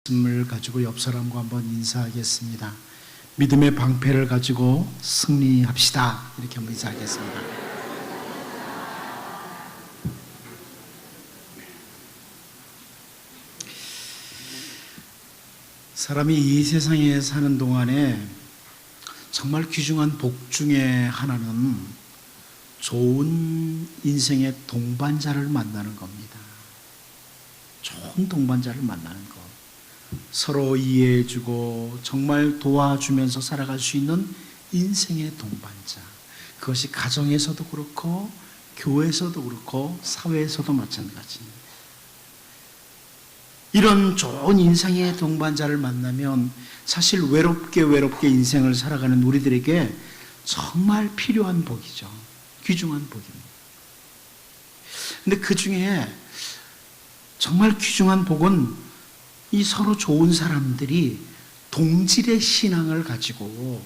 말씀을 가지고 옆 사람과 한번 인사하겠습니다. 믿음의 방패를 가지고 승리합시다. 이렇게 한번 인사하겠습니다. 사람이 이 세상에 사는 동안에 정말 귀중한 복 중에 하나는 좋은 인생의 동반자를 만나는 겁니다. 좋은 동반자를 만나는 것. 서로 이해해주고 정말 도와주면서 살아갈 수 있는 인생의 동반자. 그것이 가정에서도 그렇고 교회에서도 그렇고 사회에서도 마찬가지입니다. 이런 좋은 인생의 동반자를 만나면 사실 외롭게 인생을 살아가는 우리들에게 정말 필요한 복이죠. 귀중한 복입니다. 근데 그 중에 정말 귀중한 복은 이 서로 좋은 사람들이 동질의 신앙을 가지고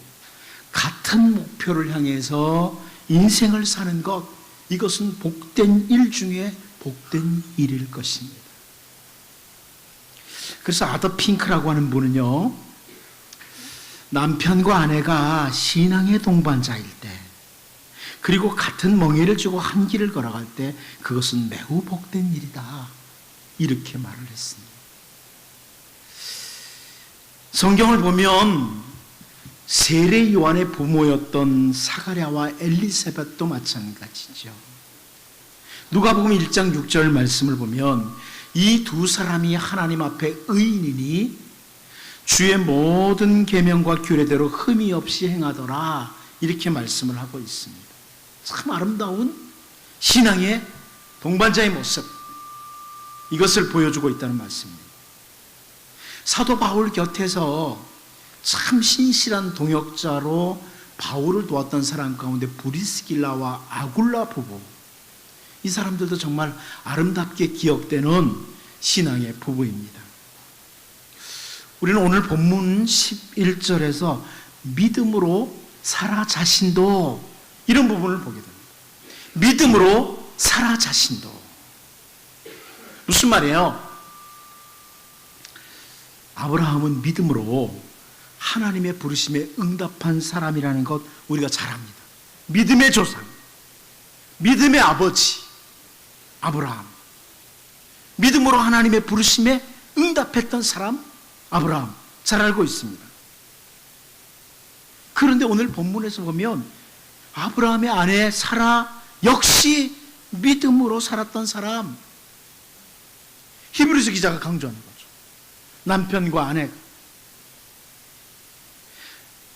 같은 목표를 향해서 인생을 사는 것, 이것은 복된 일 중에 복된 일일 것입니다. 그래서 아더 핑크라고 하는 분은요, 남편과 아내가 신앙의 동반자일 때, 그리고 같은 멍에를 쥐고 한 길을 걸어갈 때 그것은 매우 복된 일이다, 이렇게 말을 했습니다. 성경을 보면 세례 요한의 부모였던 사가랴와 엘리사벳도 마찬가지죠. 누가복음 1장 6절 말씀을 보면 이 두 사람이 하나님 앞에 의인이니 주의 모든 계명과 규례대로 흠이 없이 행하더라, 이렇게 말씀을 하고 있습니다. 참 아름다운 신앙의 동반자의 모습, 이것을 보여주고 있다는 말씀입니다. 사도 바울 곁에서 참 신실한 동역자로 바울을 도왔던 사람 가운데 브리스길라와 아굴라 부부, 이 사람들도 정말 아름답게 기억되는 신앙의 부부입니다. 우리는 오늘 본문 11절에서 믿음으로 사라 자신도, 이런 부분을 보게 됩니다. 믿음으로 사라 자신도. 무슨 말이에요? 아브라함은 믿음으로 하나님의 부르심에 응답한 사람이라는 것 우리가 잘 압니다. 믿음의 조상, 믿음의 아버지 아브라함, 믿음으로 하나님의 부르심에 응답했던 사람 아브라함, 잘 알고 있습니다. 그런데 오늘 본문에서 보면 아브라함의 아내 사라 역시 믿음으로 살았던 사람, 히브리서 기자가 강조하는 거죠. 남편과 아내가.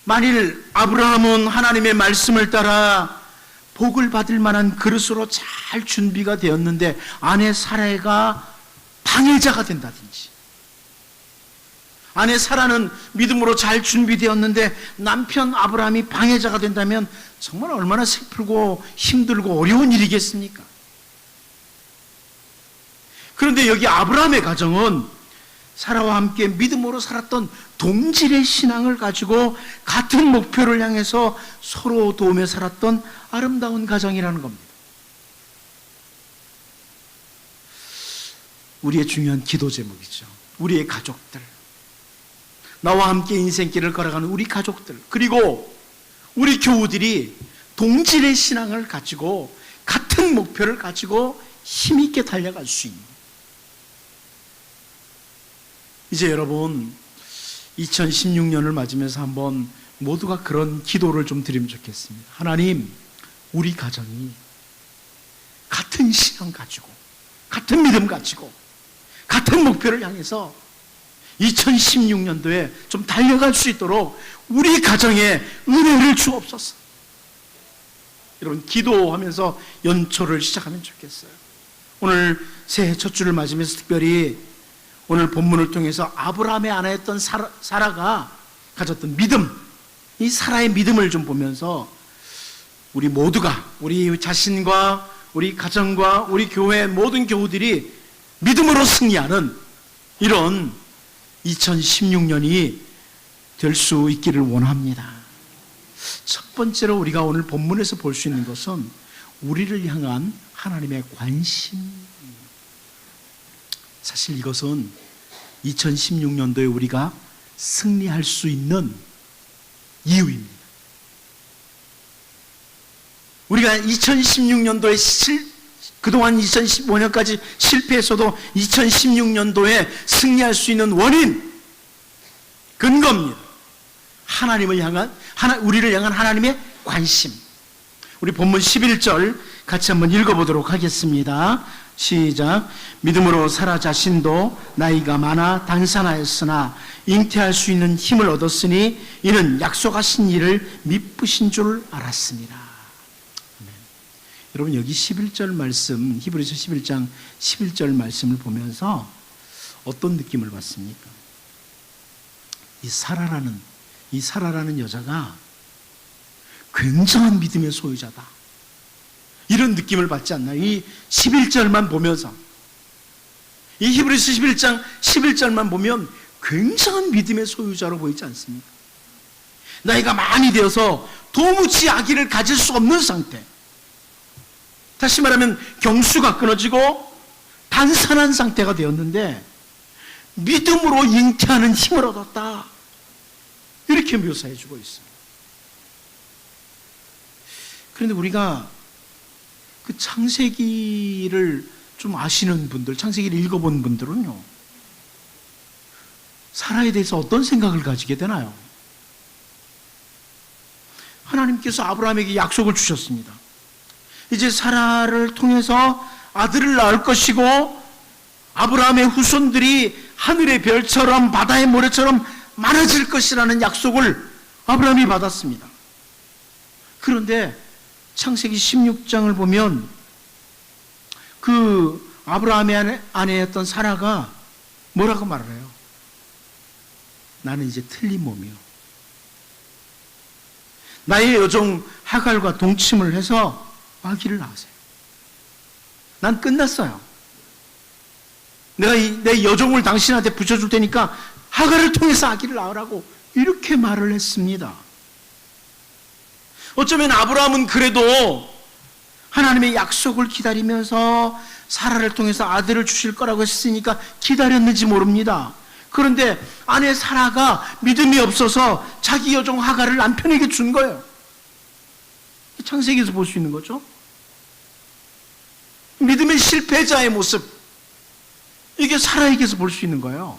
만일 아브라함은 하나님의 말씀을 따라 복을 받을 만한 그릇으로 잘 준비가 되었는데 아내 사라가 방해자가 된다든지, 아내 사라는 믿음으로 잘 준비되었는데 남편 아브라함이 방해자가 된다면 정말 얼마나 슬프고 힘들고 어려운 일이겠습니까? 그런데 여기 아브라함의 가정은 사라와 함께 믿음으로 살았던 동질의 신앙을 가지고 같은 목표를 향해서 서로 도우며 살았던 아름다운 가정이라는 겁니다. 우리의 중요한 기도 제목이죠. 우리의 가족들, 나와 함께 인생길을 걸어가는 우리 가족들, 그리고 우리 교우들이 동질의 신앙을 가지고 같은 목표를 가지고 힘있게 달려갈 수 있는, 이제 여러분 2016년을 맞으면서 한번 모두가 그런 기도를 좀 드리면 좋겠습니다. 하나님, 우리 가정이 같은 신앙 가지고 같은 믿음 가지고 같은 목표를 향해서 2016년도에 좀 달려갈 수 있도록 우리 가정에 은혜를 주옵소서. 여러분 기도하면서 연초를 시작하면 좋겠어요. 오늘 새해 첫 주를 맞으면서 특별히 오늘 본문을 통해서 아브라함의 아내였던 사라가 가졌던 믿음, 이 사라의 믿음을 좀 보면서 우리 모두가, 우리 자신과 우리 가정과 우리 교회 모든 교우들이 믿음으로 승리하는 이런 2016년이 될 수 있기를 원합니다. 첫 번째로 우리가 오늘 본문에서 볼 수 있는 것은 우리를 향한 하나님의 관심, 사실 이것은 2016년도에 우리가 승리할 수 있는 이유입니다. 우리가 2016년도에 그동안 2015년까지 실패했어도 2016년도에 승리할 수 있는 원인, 근거입니다. 하나님을 향한, 우리를 향한 하나님의 관심. 우리 본문 11절 같이 한번 읽어보도록 하겠습니다. 시작. 믿음으로 사라 자신도 나이가 많아 단산하였으나 잉태할 수 있는 힘을 얻었으니 이는 약속하신 일을 미쁘신 줄 알았습니다. 아멘. 여러분, 여기 11절 말씀, 히브리서 11장 11절 말씀을 보면서 어떤 느낌을 받습니까? 이 사라라는 여자가 굉장한 믿음의 소유자다, 이런 느낌을 받지 않나요? 이 11절만 보면서, 이 히브리서 11장 11절만 보면 굉장한 믿음의 소유자로 보이지 않습니까? 나이가 많이 되어서 도무지 아기를 가질 수 없는 상태, 다시 말하면 경수가 끊어지고 단산한 상태가 되었는데 믿음으로 잉태하는 힘을 얻었다, 이렇게 묘사해 주고 있습니다. 그런데 우리가 그 창세기를 좀 아시는 분들, 창세기를 읽어본 분들은요, 사라에 대해서 어떤 생각을 가지게 되나요? 하나님께서 아브라함에게 약속을 주셨습니다. 이제 사라를 통해서 아들을 낳을 것이고 아브라함의 후손들이 하늘의 별처럼 바다의 모래처럼 많아질 것이라는 약속을 아브라함이 받았습니다. 그런데 창세기 16장을 보면 그 아브라함의 아내였던 사라가 뭐라고 말을 해요? 나는 이제 틀린 몸이요, 나의 여종 하갈과 동침을 해서 아기를 낳으세요. 난 끝났어요. 내가 내 여종을 당신한테 붙여줄 테니까 하갈을 통해서 아기를 낳으라고, 이렇게 말을 했습니다. 어쩌면 아브라함은 그래도 하나님의 약속을 기다리면서 사라를 통해서 아들을 주실 거라고 했으니까 기다렸는지 모릅니다. 그런데 아내 사라가 믿음이 없어서 자기 여종 하갈을 남편에게 준 거예요. 창세기에서 볼 수 있는 거죠. 믿음의 실패자의 모습, 이게 사라에게서 볼 수 있는 거예요.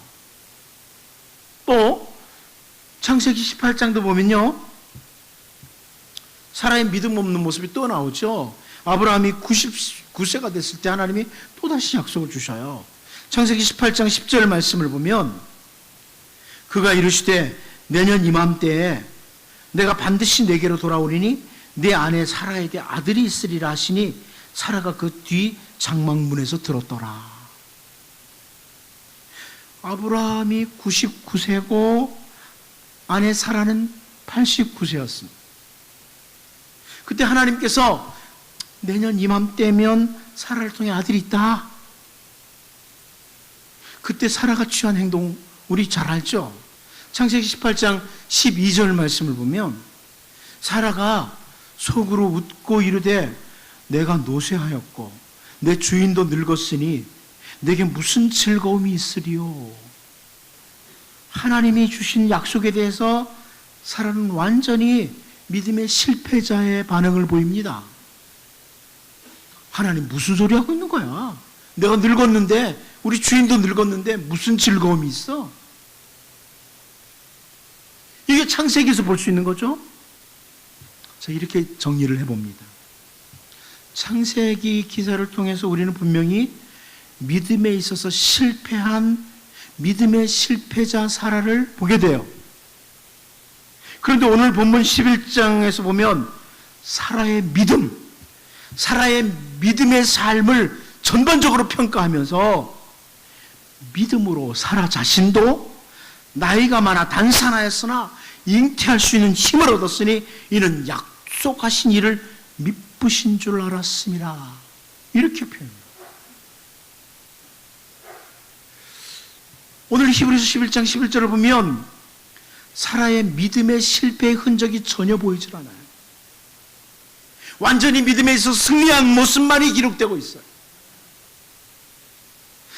또 창세기 18장도 보면요, 사라의 믿음 없는 모습이 또 나오죠. 아브라함이 99세가 됐을 때 하나님이 또다시 약속을 주셔요. 창세기 18장 10절 말씀을 보면 그가 이르시되 내년 이맘때에 내가 반드시 내게로 돌아오리니 내 아내 사라에게 아들이 있으리라 하시니 사라가 그 뒤 장막문에서 들었더라. 아브라함이 99세고 아내 사라는 89세였습니다. 그때 하나님께서 내년 이맘때면 사라를 통해 아들이 있다. 그때 사라가 취한 행동 우리 잘 알죠? 창세기 18장 12절 말씀을 보면 사라가 속으로 웃고 이르되 내가 노쇠하였고 내 주인도 늙었으니 내게 무슨 즐거움이 있으리요. 하나님이 주신 약속에 대해서 사라는 완전히 믿음의 실패자의 반응을 보입니다. 하나님 무슨 소리 하고 있는 거야? 내가 늙었는데, 우리 주인도 늙었는데 무슨 즐거움이 있어? 이게 창세기에서 볼 수 있는 거죠. 자, 이렇게 정리를 해봅니다. 창세기 기사를 통해서 우리는 분명히 믿음에 있어서 실패한 믿음의 실패자 사라를 보게 돼요. 그런데 오늘 본문 11장에서 보면 사라의 믿음의 삶을 전반적으로 평가하면서 믿음으로 사라 자신도 나이가 많아 단산하였으나 잉태할 수 있는 힘을 얻었으니 이는 약속하신 일을 미쁘신 줄 알았습니다. 이렇게 표현합니다. 오늘 히브리서 11장 11절을 보면 사라의 믿음의 실패의 흔적이 전혀 보이질 않아요. 완전히 믿음에 있어서 승리한 모습만이 기록되고 있어요.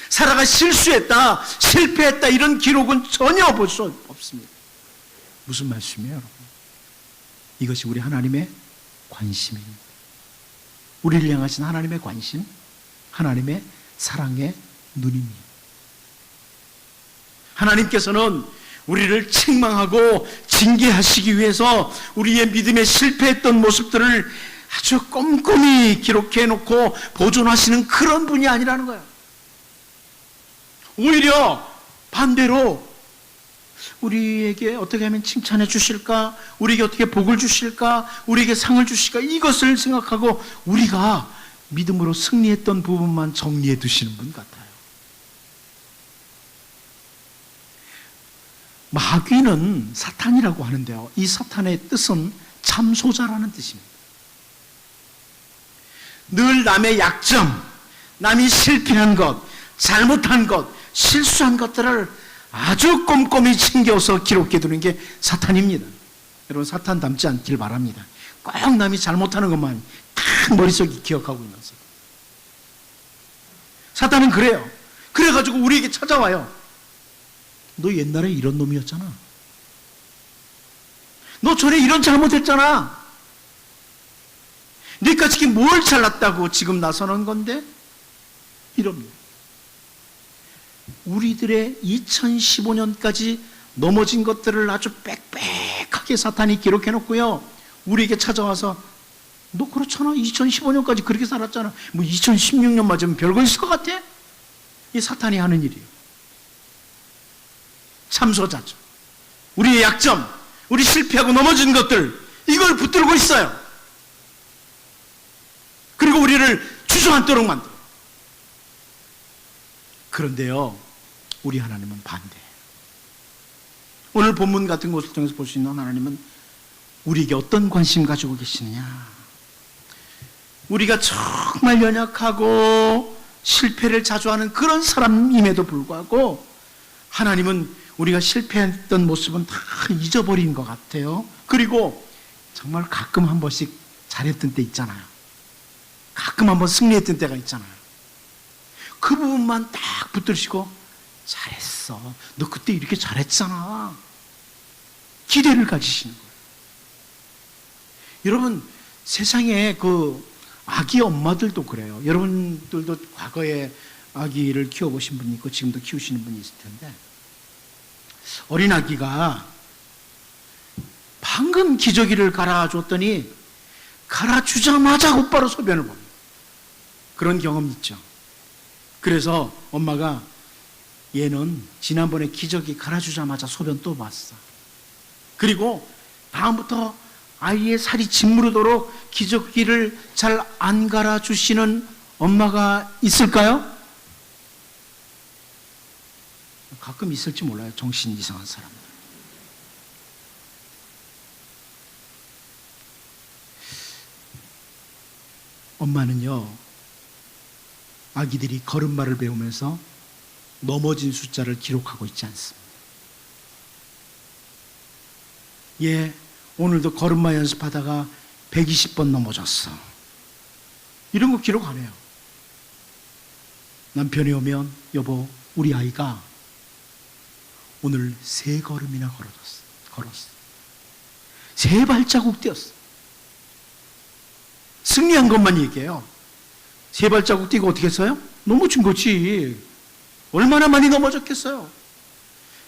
사라가 실수했다, 실패했다 이런 기록은 전혀 볼 수 없습니다. 무슨 말씀이에요, 여러분? 이것이 우리 하나님의 관심입니다. 우리를 향하신 하나님의 관심, 하나님의 사랑의 눈입니다. 하나님께서는 우리를 책망하고 징계하시기 위해서 우리의 믿음에 실패했던 모습들을 아주 꼼꼼히 기록해 놓고 보존하시는 그런 분이 아니라는 거예요. 오히려 반대로 우리에게 어떻게 하면 칭찬해 주실까, 우리에게 어떻게 복을 주실까, 우리에게 상을 주실까, 이것을 생각하고 우리가 믿음으로 승리했던 부분만 정리해 두시는 분 같아요. 마귀는 사탄이라고 하는데요, 이 사탄의 뜻은 참소자라는 뜻입니다. 늘 남의 약점, 남이 실패한 것, 잘못한 것, 실수한 것들을 아주 꼼꼼히 챙겨서 기록해 두는 게 사탄입니다. 여러분, 사탄 닮지 않길 바랍니다. 꼭 남이 잘못하는 것만 딱 머릿속에 기억하고 있는 사람. 사탄은 그래요. 그래가지고 우리에게 찾아와요. 너 옛날에 이런 놈이었잖아. 너 전에 이런 잘못했잖아. 네가 지금 뭘 잘났다고 지금 나서는 건데? 이럽니다. 우리들의 2015년까지 넘어진 것들을 아주 빽빽하게 사탄이 기록해 놓고요, 우리에게 찾아와서 너 그렇잖아, 2015년까지 그렇게 살았잖아, 뭐 2016년 맞으면 별거 있을 것 같아? 이 사탄이 하는 일이에요. 참소자죠. 우리의 약점, 우리 실패하고 넘어진 것들, 이걸 붙들고 있어요. 그리고 우리를 주저앉도록 만들어요. 그런데요, 우리 하나님은 반대예요. 오늘 본문 같은 것을 통해서 볼 수 있는 하나님은 우리에게 어떤 관심 가지고 계시느냐. 우리가 정말 연약하고 실패를 자주 하는 그런 사람임에도 불구하고 하나님은 우리가 실패했던 모습은 다 잊어버린 것 같아요. 그리고 정말 가끔 한 번씩 잘했던 때 있잖아요. 가끔 한 번 승리했던 때가 있잖아요. 그 부분만 딱 붙들으시고 잘했어, 너 그때 이렇게 잘했잖아, 기대를 가지시는 거예요. 여러분, 세상에 그 아기 엄마들도 그래요. 여러분들도 과거에 아기를 키워보신 분이 있고 지금도 키우시는 분이 있을 텐데, 어린 아기가 방금 기저귀를 갈아줬더니 갈아주자마자 곧바로 소변을 봅니다. 그런 경험 있죠. 그래서 엄마가 얘는 지난번에 기저귀 갈아주자마자 소변 또 봤어. 그리고 다음부터 아이의 살이 짓무르도록 기저귀를 잘 안 갈아주시는 엄마가 있을까요? 가끔 있을지 몰라요. 정신 이상한 사람들. 엄마는요, 아기들이 걸음마를 배우면서 넘어진 숫자를 기록하고 있지 않습니다. 예, 오늘도 걸음마 연습하다가 120번 넘어졌어. 이런 거 기록 안 해요. 남편이 오면 여보, 우리 아이가 오늘 3걸음이나 걸었어. 3발자국 뛰었어. 승리한 것만 얘기해요. 3발자국 뛰고 어떻게 했어요? 넘어진 거지. 얼마나 많이 넘어졌겠어요.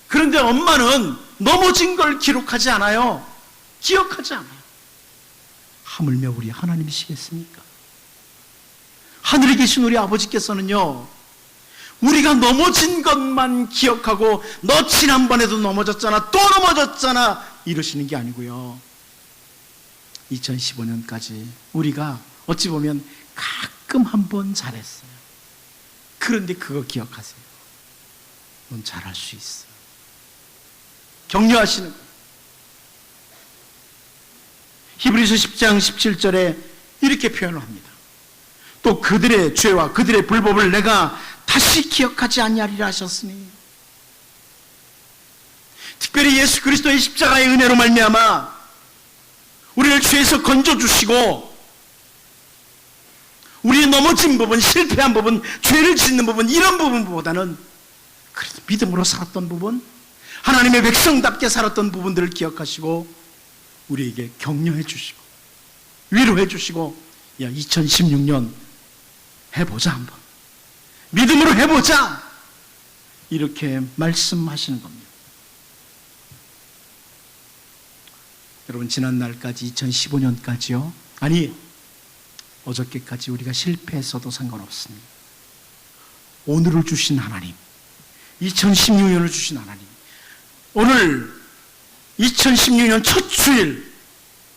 그런데 엄마는 넘어진 걸 기록하지 않아요. 기억하지 않아요. 하물며 우리 하나님이시겠습니까? 하늘에 계신 우리 아버지께서는요, 우리가 넘어진 것만 기억하고 너 지난번에도 넘어졌잖아, 또 넘어졌잖아 이러시는 게 아니고요, 2015년까지 우리가 어찌 보면 가끔 한 번 잘했어요. 그런데 그거 기억하세요. 넌 잘할 수 있어. 격려하시는 거예요. 히브리서 10장 17절에 이렇게 표현을 합니다. 또 그들의 죄와 그들의 불법을 내가 다시 기억하지 아니하리라 하셨으니, 특별히 예수 그리스도의 십자가의 은혜로 말미암아 우리를 죄에서 건져주시고 우리의 넘어진 부분, 실패한 부분, 죄를 짓는 부분, 이런 부분보다는 그래도 믿음으로 살았던 부분, 하나님의 백성답게 살았던 부분들을 기억하시고 우리에게 격려해 주시고 위로해 주시고, 야, 2016년 해보자, 한번 믿음으로 해보자, 이렇게 말씀하시는 겁니다. 여러분, 지난 날까지, 2015년까지요, 아니 어저께까지 우리가 실패했어도 상관없습니다. 오늘을 주신 하나님, 2016년을 주신 하나님, 오늘 2016년 첫 주일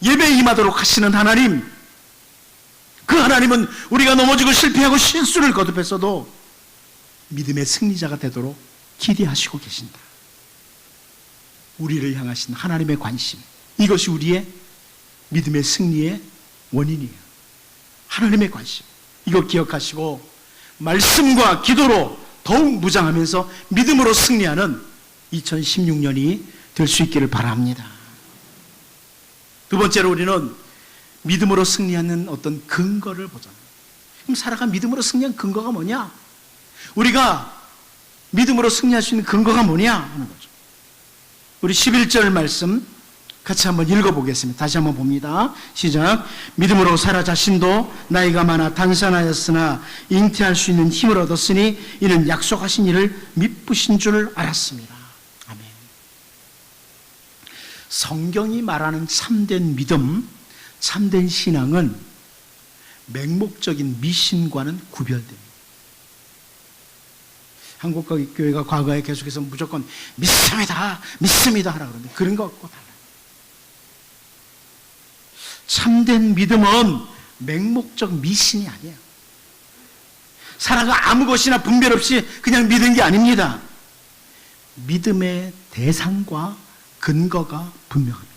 예배에 임하도록 하시는 하나님, 그 하나님은 우리가 넘어지고 실패하고 실수를 거듭했어도 믿음의 승리자가 되도록 기대하시고 계신다. 우리를 향하신 하나님의 관심, 이것이 우리의 믿음의 승리의 원인이에요. 하나님의 관심, 이거 기억하시고 말씀과 기도로 더욱 무장하면서 믿음으로 승리하는 2016년이 될 수 있기를 바랍니다. 두 번째로, 우리는 믿음으로 승리하는 어떤 근거를 보잖아요. 그럼 살아가 믿음으로 승리한 근거가 뭐냐? 우리가 믿음으로 승리할 수 있는 근거가 뭐냐 하는 거죠. 우리 11절 말씀 같이 한번 읽어보겠습니다. 다시 한번 봅니다. 시작. 믿음으로 사라 자신도 나이가 많아 단산하였으나 잉태할 수 있는 힘을 얻었으니 이는 약속하신 이를 미쁘신 줄 알았습니다. 아멘. 성경이 말하는 참된 믿음, 참된 신앙은 맹목적인 미신과는 구별됩니다. 한국교회가 과거에 계속해서 무조건 믿습니다, 믿습니다 하라 그러는데 그런 것과 달라요. 참된 믿음은 맹목적 미신이 아니에요. 사라가 아무 것이나 분별 없이 그냥 믿은 게 아닙니다. 믿음의 대상과 근거가 분명합니다.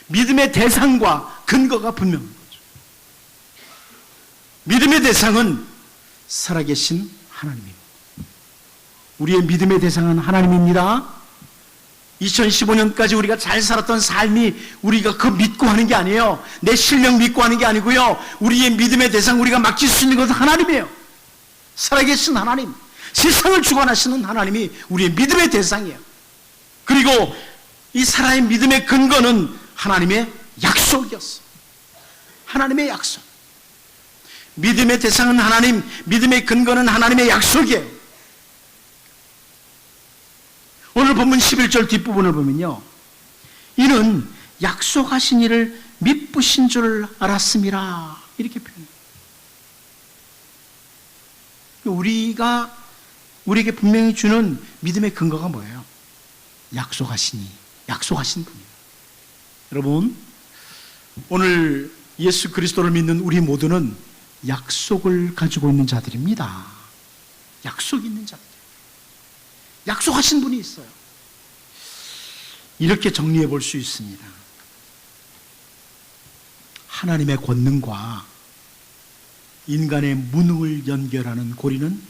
믿음의 대상과 근거가 분명한 거죠. 믿음의 대상은 살아계신 하나님입니다. 우리의 믿음의 대상은 하나님입니다. 2015년까지 우리가 잘 살았던 삶이 우리가 그 믿고 하는 게 아니에요. 내 실력 믿고 하는 게 아니고요. 우리의 믿음의 대상, 우리가 맡길 수 있는 것은 하나님이에요. 살아계신 하나님, 세상을 주관하시는 하나님이 우리의 믿음의 대상이에요. 그리고 이 사람의 믿음의 근거는 하나님의 약속이었어. 하나님의 약속. 믿음의 대상은 하나님, 믿음의 근거는 하나님의 약속이에요. 오늘 본문 11절 뒷부분을 보면요, 이는 약속하신 이를 미쁘신 줄 알았음이라, 이렇게 표현해요. 우리에게 분명히 주는 믿음의 근거가 뭐예요? 약속하신 분이에요. 여러분, 오늘 예수 그리스도를 믿는 우리 모두는 약속을 가지고 있는 자들입니다. 약속이 있는 자들. 약속하신 분이 있어요. 이렇게 정리해 볼 수 있습니다. 하나님의 권능과 인간의 무능을 연결하는 고리는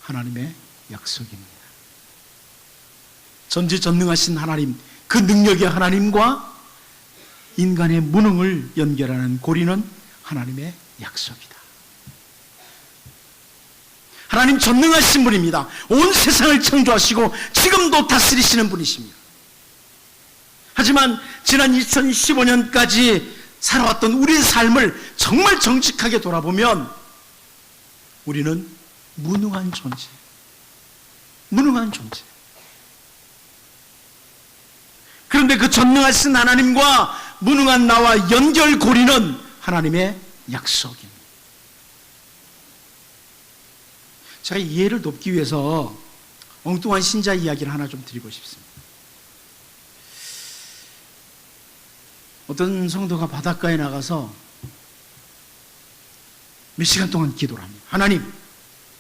하나님의 약속입니다. 전지전능하신 하나님, 그 능력의 하나님과 인간의 무능을 연결하는 고리는 하나님의 약속이다. 하나님 전능하신 분입니다. 온 세상을 창조하시고 지금도 다스리시는 분이십니다. 하지만 지난 2015년까지 살아왔던 우리의 삶을 정말 정직하게 돌아보면 우리는 무능한 존재. 그런데 그 전능하신 하나님과 무능한 나와 연결고리는 하나님의 약속입니다. 제가 이해를 돕기 위해서 엉뚱한 신자 이야기를 하나 좀 드리고 싶습니다. 어떤 성도가 바닷가에 나가서 몇 시간 동안 기도를 합니다. 하나님,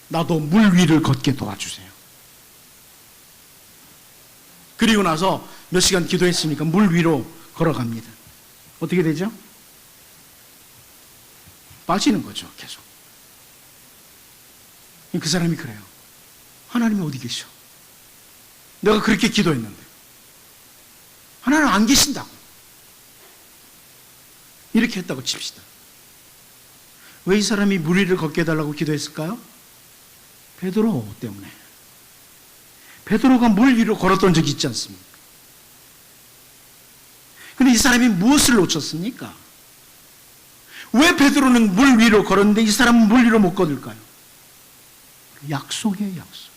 나도 물 위를 걷게 도와주세요. 그리고 나서 몇 시간 기도했으니까 물 위로 걸어갑니다. 어떻게 되죠? 빠지는 거죠, 계속. 그 사람이 그래요. 하나님이 어디 계셔? 내가 그렇게 기도했는데 하나님 안 계신다고. 이렇게 했다고 칩시다. 왜 이 사람이 물 위를 걷게 해달라고 기도했을까요? 베드로 때문에. 베드로가 물 위로 걸었던 적이 있지 않습니까? 근데 이 사람이 무엇을 놓쳤습니까? 왜 베드로는 물 위로 걸었는데 이 사람은 물 위로 못 걸을까요? 약속이에요, 약속.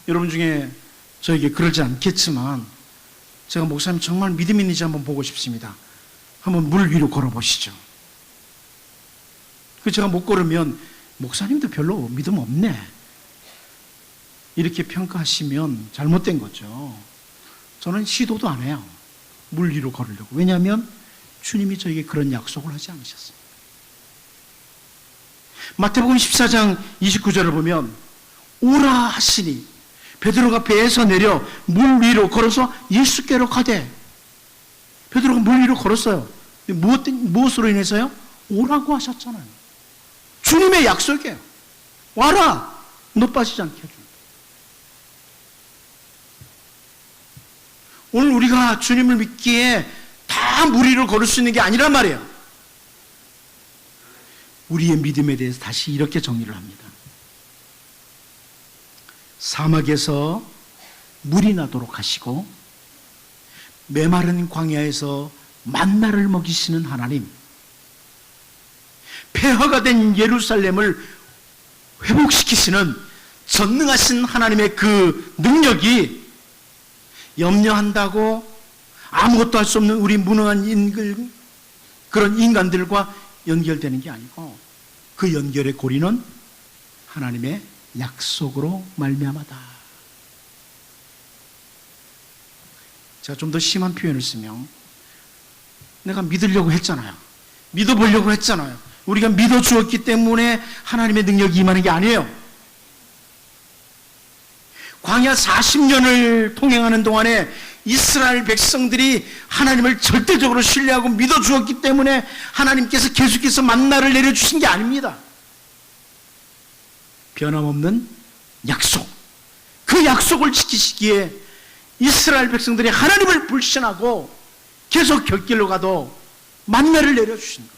여러분 중에 저에게 그러지 않겠지만 제가 목사님 정말 믿음 있는지 한번 보고 싶습니다. 한번 물 위로 걸어보시죠. 제가 못 걸으면 목사님도 별로 믿음 없네, 이렇게 평가하시면 잘못된 거죠. 저는 시도도 안 해요, 물 위로 걸으려고. 왜냐하면 주님이 저에게 그런 약속을 하지 않으셨습니다. 마태복음 14장 29절을 보면 오라 하시니 베드로가 배에서 내려 물 위로 걸어서 예수께로 가되. 베드로가 물 위로 걸었어요. 무엇으로 인해서요? 오라고 하셨잖아요. 주님의 약속이에요. 와라, 너 빠지지 않게 해줍니다. 오늘 우리가 주님을 믿기에 다 물 위로 걸을 수 있는 게 아니란 말이에요. 우리의 믿음에 대해서 다시 이렇게 정리를 합니다. 사막에서 물이 나도록 하시고 메마른 광야에서 만나를 먹이시는 하나님, 폐허가 된 예루살렘을 회복시키시는 전능하신 하나님의 그 능력이 염려한다고 아무것도 할 수 없는 우리 무능한 그런 인간들과 연결되는 게 아니고, 그 연결의 고리는 하나님의 약속으로 말미암아다. 제가 좀 더 심한 표현을 쓰면, 내가 믿으려고 했잖아요. 믿어보려고 했잖아요. 우리가 믿어주었기 때문에 하나님의 능력이 임하는 게 아니에요. 광야 40년을 통행하는 동안에 이스라엘 백성들이 하나님을 절대적으로 신뢰하고 믿어주었기 때문에 하나님께서 계속해서 만나를 내려주신 게 아닙니다. 변함없는 약속, 그 약속을 지키시기에 이스라엘 백성들이 하나님을 불신하고 계속 곁길로 가도 만나를 내려주신 거예요.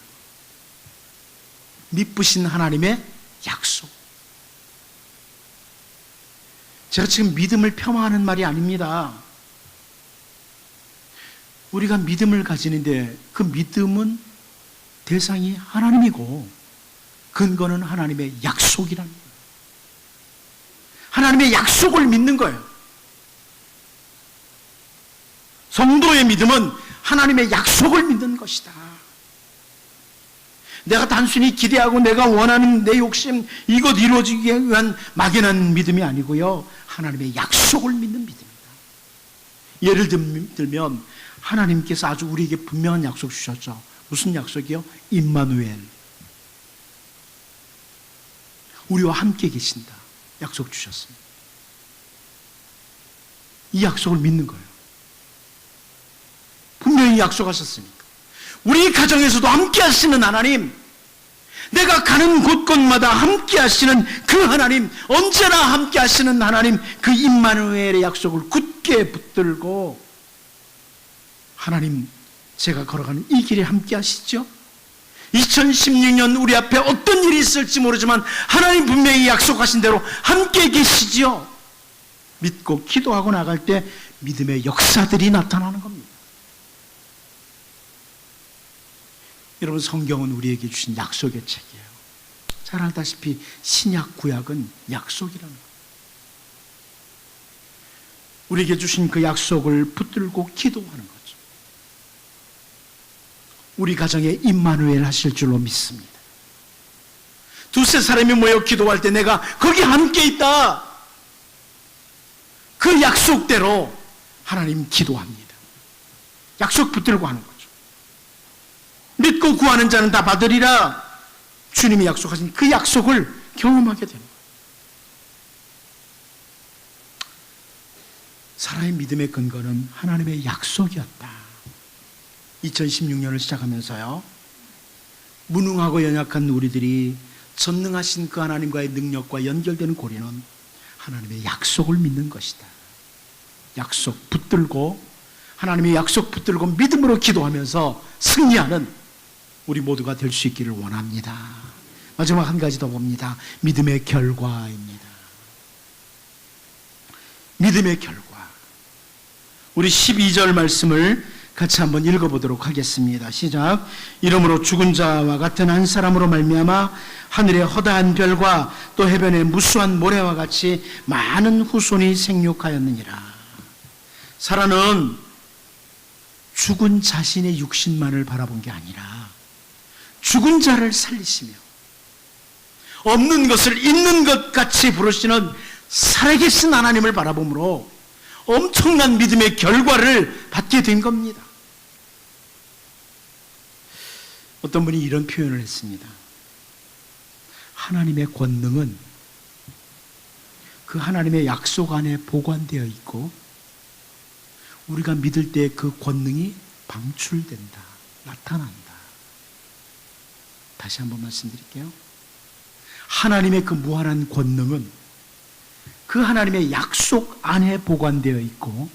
미쁘신 하나님의 약속. 제가 지금 믿음을 폄하하는 말이 아닙니다. 우리가 믿음을 가지는데 그 믿음은 대상이 하나님이고 근거는 하나님의 약속이라는 거예요. 하나님의 약속을 믿는 거예요. 성도의 믿음은 하나님의 약속을 믿는 것이다. 내가 단순히 기대하고 내가 원하는 내 욕심 이것 이루어지기 위한 막연한 믿음이 아니고요, 하나님의 약속을 믿는 믿음입니다. 예를 들면 하나님께서 아주 우리에게 분명한 약속 주셨죠. 무슨 약속이요? 임마누엘, 우리와 함께 계신다 약속 주셨습니다. 이 약속을 믿는 거예요. 분명히 약속하셨으니까. 우리 가정에서도 함께 하시는 하나님, 내가 가는 곳곳마다 함께 하시는 그 하나님, 언제나 함께 하시는 하나님, 그 임마누엘의 약속을 굳게 붙들고, 하나님, 제가 걸어가는 이 길에 함께 하시죠? 2016년 우리 앞에 어떤 일이 있을지 모르지만 하나님 분명히 약속하신 대로 함께 계시지요? 믿고 기도하고 나갈 때 믿음의 역사들이 나타나는 겁니다. 여러분, 성경은 우리에게 주신 약속의 책이에요. 잘 알다시피 신약 구약은 약속이라는 거예요. 우리에게 주신 그 약속을 붙들고 기도하는 거죠. 우리 가정에 임마누엘 하실 줄로 믿습니다. 두세 사람이 모여 기도할 때 내가 거기 함께 있다, 그 약속대로 하나님 기도합니다. 약속 붙들고 하는 거죠. 믿고 구하는 자는 다 받으리라, 주님이 약속하신 그 약속을 경험하게 됩니다. 사람의 믿음의 근거는 하나님의 약속이었다. 2016년을 시작하면서요, 무능하고 연약한 우리들이 전능하신 그 하나님과의 능력과 연결되는 고리는 하나님의 약속을 믿는 것이다. 약속 붙들고, 하나님의 약속 붙들고 믿음으로 기도하면서 승리하는 우리 모두가 될 수 있기를 원합니다. 마지막 한 가지 더 봅니다. 믿음의 결과입니다. 믿음의 결과. 우리 12절 말씀을 같이 한번 읽어보도록 하겠습니다. 시작. 이러므로 죽은 자와 같은 한 사람으로 말미암아 하늘의 허다한 별과 또 해변의 무수한 모래와 같이 많은 후손이 생육하였느니라. 사라는 죽은 자신의 육신만을 바라본 게 아니라 죽은 자를 살리시며 없는 것을 있는 것 같이 부르시는 살아계신 하나님을 바라보므로 엄청난 믿음의 결과를 받게 된 겁니다. 어떤 분이 이런 표현을 했습니다. 하나님의 권능은 그 하나님의 약속 안에 보관되어 있고 우리가 믿을 때 그 권능이 방출된다, 나타난다. 다시 한번 말씀드릴게요. 하나님의 그 무한한 권능은 그 하나님의 약속 안에 보관되어 있고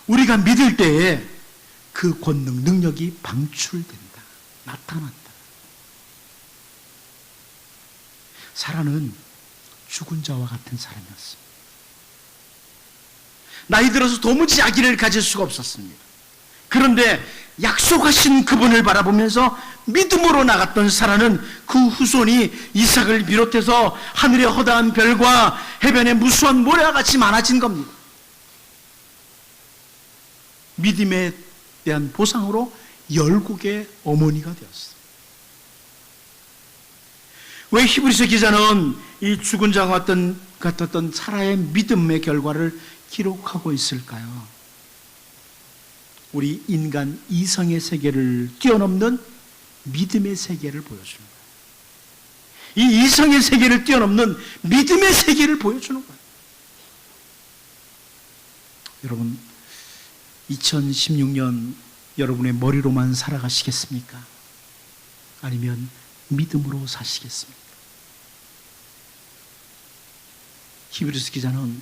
우리가 믿을 때에 그 권능, 능력이 방출된다, 나타난다. 사라는 죽은 자와 같은 사람이었습니다. 나이 들어서 도무지 아기를 가질 수가 없었습니다. 그런데 약속하신 그분을 바라보면서 믿음으로 나갔던 사라는 그 후손이 이삭을 비롯해서 하늘의 허다한 별과 해변의 무수한 모래와 같이 많아진 겁니다. 믿음에 대한 보상으로 열국의 어머니가 되었어요. 왜 히브리서 기자는 이 죽은 자와 같았던 사라의 믿음의 결과를 기록하고 있을까요? 우리 인간 이성의 세계를 뛰어넘는 믿음의 세계를 보여주는 거예요. 이 이성의 세계를 뛰어넘는 믿음의 세계를 보여주는 거예요. 여러분, 2016년 여러분의 머리로만 살아가시겠습니까? 아니면 믿음으로 사시겠습니까? 히브리서 기자는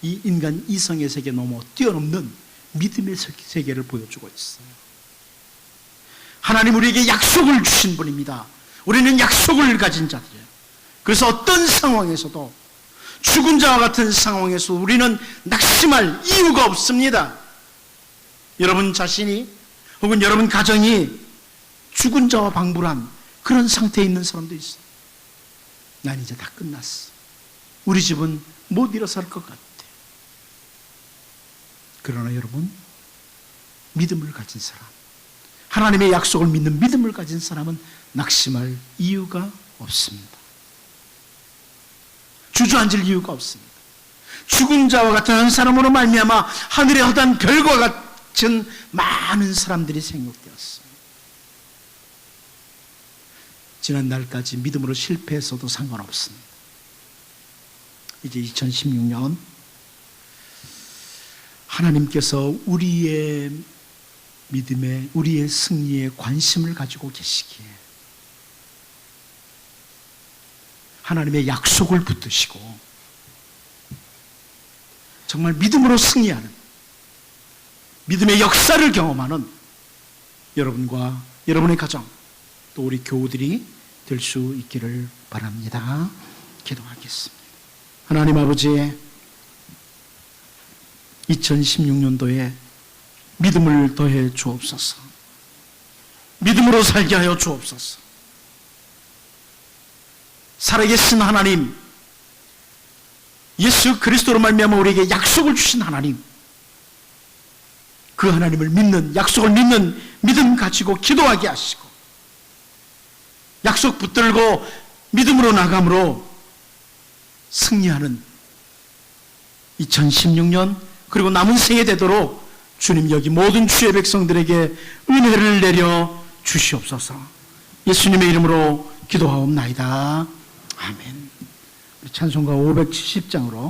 이 인간 이성의 세계 넘어 뛰어넘는 믿음의 세계를 보여주고 있어요. 하나님 우리에게 약속을 주신 분입니다. 우리는 약속을 가진 자들이에요. 그래서 어떤 상황에서도 죽은 자와 같은 상황에서 우리는 낙심할 이유가 없습니다. 여러분 자신이 혹은 여러분 가정이 죽은 자와 방불한 그런 상태에 있는 사람도 있어요. 난 이제 다 끝났어. 우리 집은 못 일어설 것 같아. 그러나 여러분, 믿음을 가진 사람, 하나님의 약속을 믿는 믿음을 가진 사람은 낙심할 이유가 없습니다. 주저앉을 이유가 없습니다. 죽은 자와 같은 한 사람으로 말미암아 하늘의 허다한 별과 같은 많은 사람들이 생육되었어요. 지난 날까지 믿음으로 실패했어도 상관없습니다. 이제 2016년 하나님께서 우리의 믿음에, 우리의 승리에 관심을 가지고 계시기에 하나님의 약속을 붙드시고 정말 믿음으로 승리하는, 믿음의 역사를 경험하는 여러분과 여러분의 가정, 또 우리 교우들이 될 수 있기를 바랍니다. 기도하겠습니다. 하나님 아버지, 2016년도에 믿음을 더해 주옵소서. 믿음으로 살게 하여 주옵소서. 살아계신 하나님, 예수 그리스도로 말미암아 우리에게 약속을 주신 하나님, 그 하나님을 믿는, 약속을 믿는 믿음 가지고 기도하게 하시고 약속 붙들고 믿음으로 나감으로 승리하는 2016년 그리고 남은 생에 되도록 주님 여기 모든 주의 백성들에게 은혜를 내려 주시옵소서. 예수님의 이름으로 기도하옵나이다. 아멘. 찬송가 570장으로